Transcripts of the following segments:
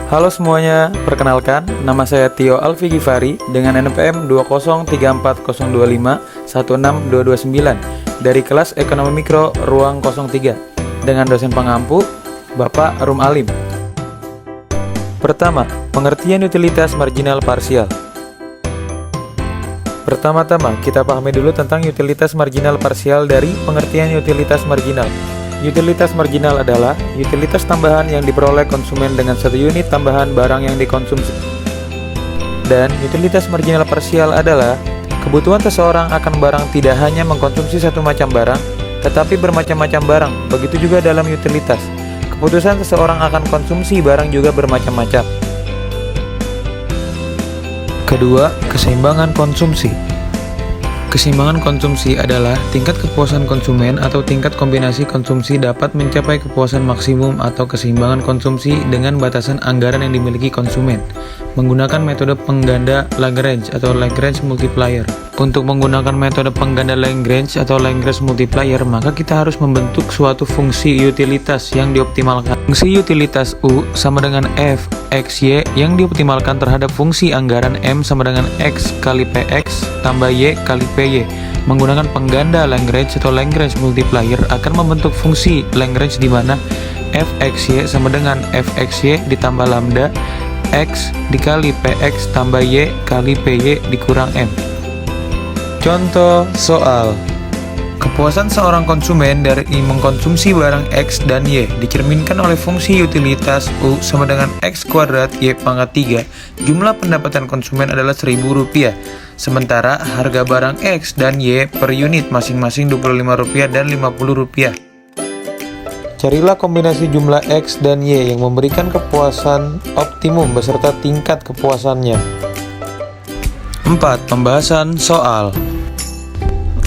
Halo semuanya, perkenalkan, nama saya Tio Alfi Gifari dengan NPM 2034025162229 dari kelas Ekonomi Mikro Ruang 03 dengan dosen pengampu, Bapak Rum Alim. Pertama, pengertian utilitas marginal parsial. Pertama-tama, kita pahami dulu tentang utilitas marginal parsial dari pengertian utilitas marginal. Utilitas marginal adalah utilitas tambahan yang diperoleh konsumen dengan satu unit tambahan barang yang dikonsumsi. Dan utilitas marginal parsial adalah kebutuhan seseorang akan barang tidak hanya mengkonsumsi satu macam barang, tetapi bermacam-macam barang. Begitu juga dalam utilitas, keputusan seseorang akan konsumsi barang juga bermacam-macam. Kedua, keseimbangan konsumsi. Keseimbangan konsumsi adalah tingkat kepuasan konsumen atau tingkat kombinasi konsumsi dapat mencapai kepuasan maksimum atau keseimbangan konsumsi dengan batasan anggaran yang dimiliki konsumen menggunakan metode pengganda Lagrange atau Lagrange multiplier. Untuk menggunakan metode pengganda Lagrange atau Lagrange multiplier, maka kita harus membentuk suatu fungsi utilitas yang dioptimalkan. Fungsi utilitas U sama dengan f x y yang dioptimalkan terhadap fungsi anggaran M sama dengan x kali px tambah y kali py. Menggunakan pengganda Lagrange atau Lagrange multiplier akan membentuk fungsi Lagrange di mana fxy sama dengan fxy ditambah lambda x dikali px tambah y kali py dikurang m. Contoh soal. Kepuasan seorang konsumen dari mengkonsumsi barang X dan Y dicerminkan oleh fungsi utilitas U sama dengan X kuadrat Y pangkat 3. Jumlah pendapatan konsumen adalah Rp1.000. Sementara harga barang X dan Y per unit masing-masing Rp25 dan Rp50. Carilah kombinasi jumlah X dan Y yang memberikan kepuasan optimum beserta tingkat kepuasannya. 4. Pembahasan soal.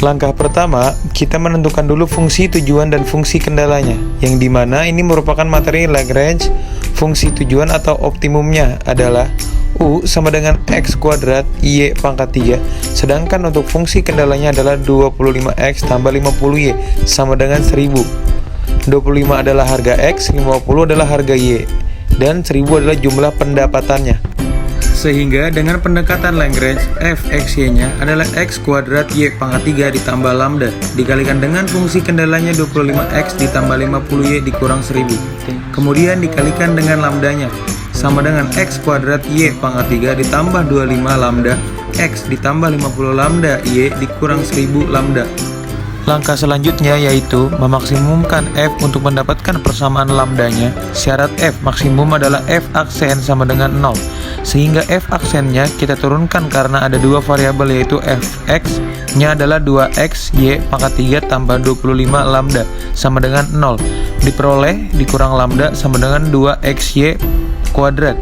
Langkah pertama, kita menentukan dulu fungsi tujuan dan fungsi kendalanya, yang dimana ini merupakan materi Lagrange. Fungsi tujuan atau optimumnya adalah U sama dengan X kuadrat Y pangkat 3, sedangkan untuk fungsi kendalanya adalah 25X tambah 50Y sama dengan 1000. 25 adalah harga X, 50 adalah harga Y, dan 1000 adalah jumlah pendapatannya. Sehingga dengan pendekatan Lagrange, fxy-nya adalah x kuadrat y pangkat 3 ditambah lambda dikalikan dengan fungsi kendalanya 25x ditambah 50y dikurang 1000. Kemudian dikalikan dengan lambdanya sama dengan x kuadrat y pangkat 3 ditambah 25 lambda x ditambah 50 lambda y dikurang 1000 lambda. Langkah selanjutnya yaitu memaksimumkan f untuk mendapatkan persamaan lambdanya. Syarat f maksimum adalah f aksen sama dengan 0, sehingga f aksennya kita turunkan karena ada dua variabel yaitu fx nya adalah 2x y pangkat 3 tambah 25 lambda sama dengan 0 diperoleh dikurang lambda sama dengan 2xy kuadrat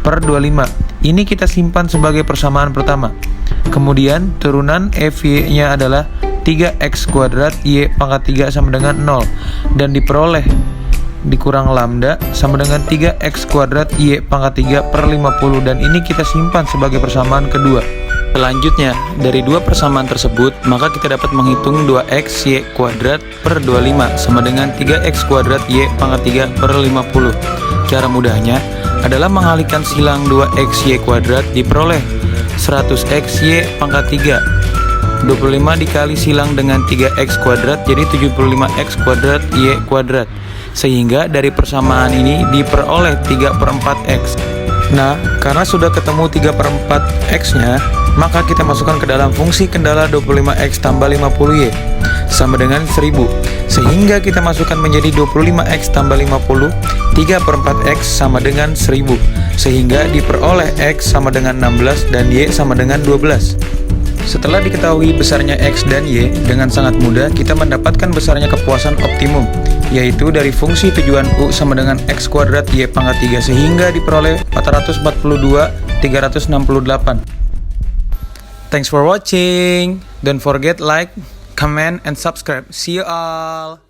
per 25. Ini kita simpan sebagai persamaan pertama. Kemudian turunan fy nya adalah 3x kuadrat y pangkat 3 sama dengan 0 dan diperoleh dikurang lambda sama dengan 3x kuadrat y pangkat 3 per 50, dan ini kita simpan sebagai persamaan kedua. Selanjutnya, dari dua persamaan tersebut, maka kita dapat menghitung 2x y kuadrat per 25 sama dengan 3x kuadrat y pangkat 3 per 50. Cara mudahnya adalah mengalihkan silang 2x y kuadrat diperoleh 100x y pangkat 3. 25 dikali silang dengan 3x kuadrat jadi 75x kuadrat y kuadrat, sehingga dari persamaan ini diperoleh 3/4x. Nah, karena sudah ketemu 3/4x nya, maka kita masukkan ke dalam fungsi kendala 25x tambah 50y sama dengan 1000, sehingga kita masukkan menjadi 25x tambah 50 3/4x sama dengan 1000, sehingga diperoleh x sama dengan 16 dan y sama dengan 12. Setelah diketahui besarnya X dan Y, dengan sangat mudah kita mendapatkan besarnya kepuasan optimum, yaitu dari fungsi tujuan U sama dengan X kuadrat Y pangkat 3, sehingga diperoleh 442,368. Thanks for watching. Don't forget like, comment, and subscribe. See you all.